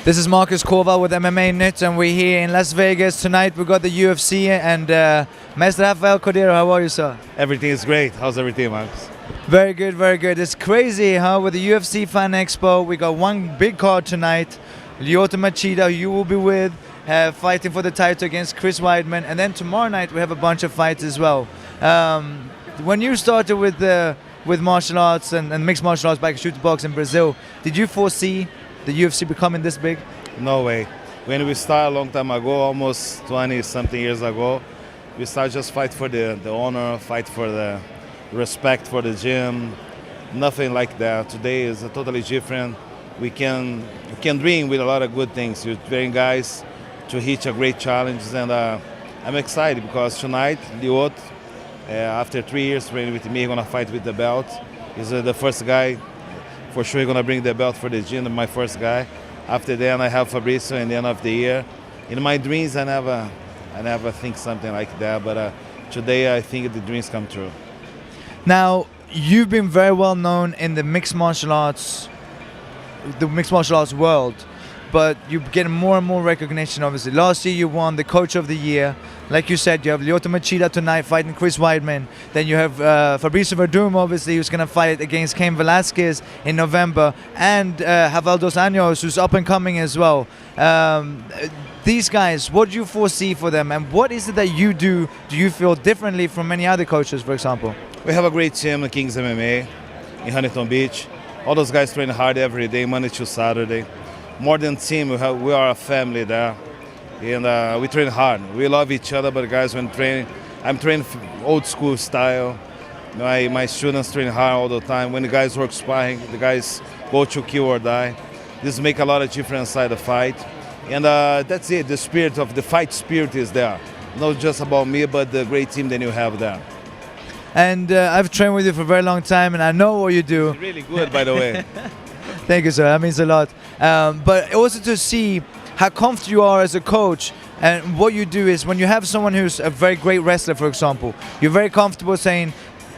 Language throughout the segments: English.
This is Marcus Corval with MMAnytt, and we're here in Las Vegas tonight. We've got the UFC and Mr. Rafael Cordeiro. How are you, sir? Everything is great. How's everything, Marcus? Very good, very good. It's crazy, huh? With the UFC Fan Expo, we got one big card tonight. Lyoto Machida, who you will be with, fighting for the title against Chris Weidman. And then tomorrow night, we have a bunch of fights as well. When you started with martial arts and mixed martial arts back in shooting box in Brazil, did you foresee the UFC becoming this big? No way. When we started a long time ago, almost 20-something years ago, we started just fight for the honor, fight for the respect for the gym. Nothing like that. Today is totally different. We can dream with a lot of good things. We're training guys to hit a great challenge, and I'm excited because tonight, Lyoto, after 3 years training with me, he's gonna fight with the belt. He's the first guy. For sure, he's gonna bring the belt for the gym, my first guy. After that, I have Fabrício in the end of the year. In my dreams, I never think something like that, but today I think the dreams come true. Now, you've been very well known in the mixed martial arts world, but you're getting more and more recognition, obviously. Last year, you won the Coach of the Year. Like you said, you have Lyoto Machida tonight fighting Chris Weidman. Then you have Fabrício Verdum, obviously, who's going to fight against Cain Velasquez in November. And Rafael dos Anjos, who's up and coming as well. These guys, what do you foresee for them? And what is it that you do you feel differently from many other coaches, for example? We have a great team in Kings MMA in Huntington Beach. All those guys train hard every day, Monday to Saturday. More than team, we are a family there. And we train hard. We love each other, but guys, when training, I'm training old school style. My students train hard all the time. When the guys work sparring, the guys go to kill or die. This make a lot of difference inside the fight. And that's it. The spirit of the fight spirit is there. Not just about me, but the great team that you have there. And I've trained with you for a very long time, and I know what you do. It's really good, by the way. Thank you, sir. That means a lot. But also to see how comfortable you are as a coach, and what you do is when you have someone who's a very great wrestler, for example, you're very comfortable saying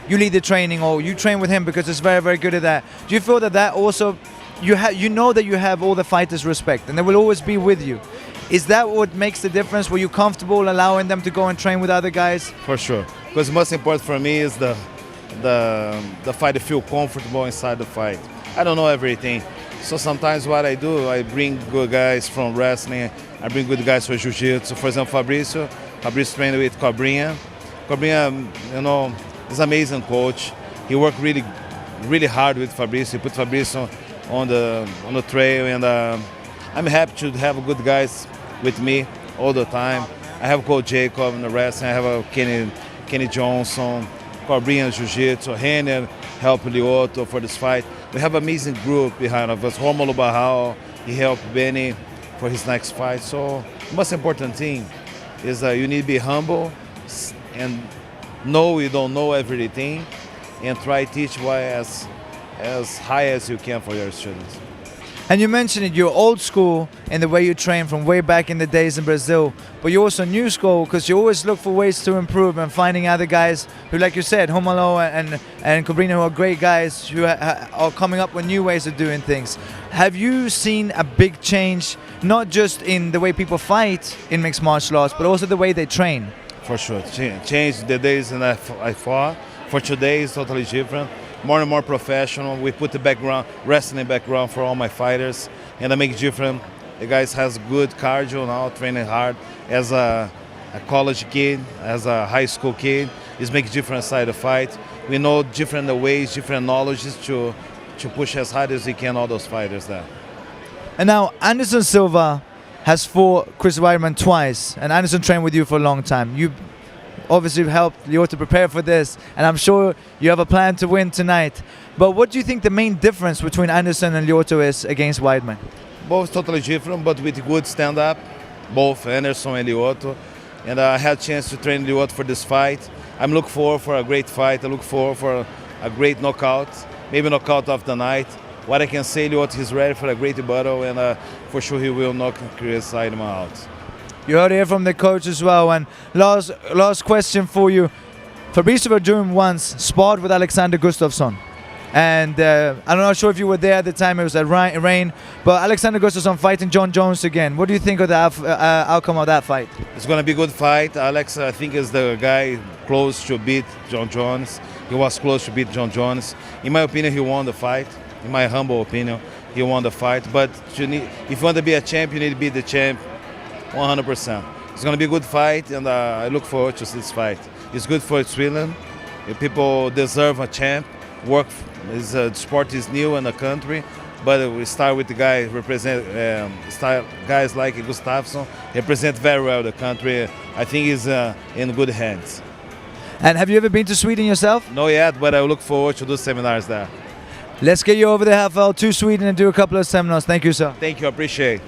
you lead the training or you train with him because it's very, very good at that. Do you feel that also you know that you have all the fighters' respect and they will always be with you? Is that what makes the difference? Were you comfortable allowing them to go and train with other guys? For sure. Because the most important for me is the fighter feel comfortable inside the fight. I don't know everything. So sometimes what I do, I bring good guys from wrestling, I bring good guys for jiu-jitsu. For example, Fabrício trained with Cobrinha. Cobrinha, is an amazing coach. He worked really, really hard with Fabrício. He put Fabrício on the trail, and I'm happy to have good guys with me all the time. I have Coach Jacob in the wrestling. I have Kenny Johnson, Cobrinha jiu-jitsu, Renner helped Lyoto for this fight. We have an amazing group behind us. Romulo Barral, he helped Benny for his next fight. So the most important thing is you need to be humble and know you don't know everything, and try to teach as high as you can for your students. And you mentioned it, you're old school in the way you train from way back in the days in Brazil, but you're also new school because you always look for ways to improve and finding other guys who, like you said, Romulo and Cobrinha, who are great guys who are coming up with new ways of doing things. Have you seen a big change, not just in the way people fight in mixed martial arts, but also the way they train? For sure. Change the days in I fought. For today, it's totally different. More and more professional. We put the wrestling background for all my fighters, and I make it different. The guys has good cardio now, training hard. As a college kid, as a high school kid, it's make different side of fight. We know different ways, different knowledges to push as hard as we can all those fighters there. And now Anderson Silva has fought Chris Weidman twice, and Anderson trained with you for a long time. You obviously helped Lyoto prepare for this, and I'm sure you have a plan to win tonight. But what do you think the main difference between Anderson and Lyoto is against Weidman? Both totally different, but with good stand-up, both Anderson and Lyoto. And I had a chance to train Lyoto for this fight. I'm looking forward for a great fight. I look forward for a great knockout, maybe knockout of the night. What I can say, Lyoto is ready for a great battle, and for sure he will knock Chris Weidman out. You heard it here from the coach as well. And last question for you. Fabrício Verdum once sparred with Alexander Gustafson. And I'm not sure if you were there at the time. It was at rain. But Alexander Gustafson fighting John Jones again. What do you think of the outcome of that fight? It's going to be a good fight. Alex, I think, is the guy close to beat John Jones. He was close to beat John Jones. In my opinion, he won the fight. In my humble opinion, he won the fight. But if you want to be a champ, you need to be the champ 100%. It's going to be a good fight, and I look forward to this fight. It's good for Sweden. People deserve a champ. The sport is new in the country, but we start with the guy guys like Gustafson represent very well the country. I think he's in good hands. And have you ever been to Sweden yourself? Not yet, but I look forward to do seminars there. Let's get you over there, Rafael, to Sweden and do a couple of seminars. Thank you, sir. Thank you, appreciate it.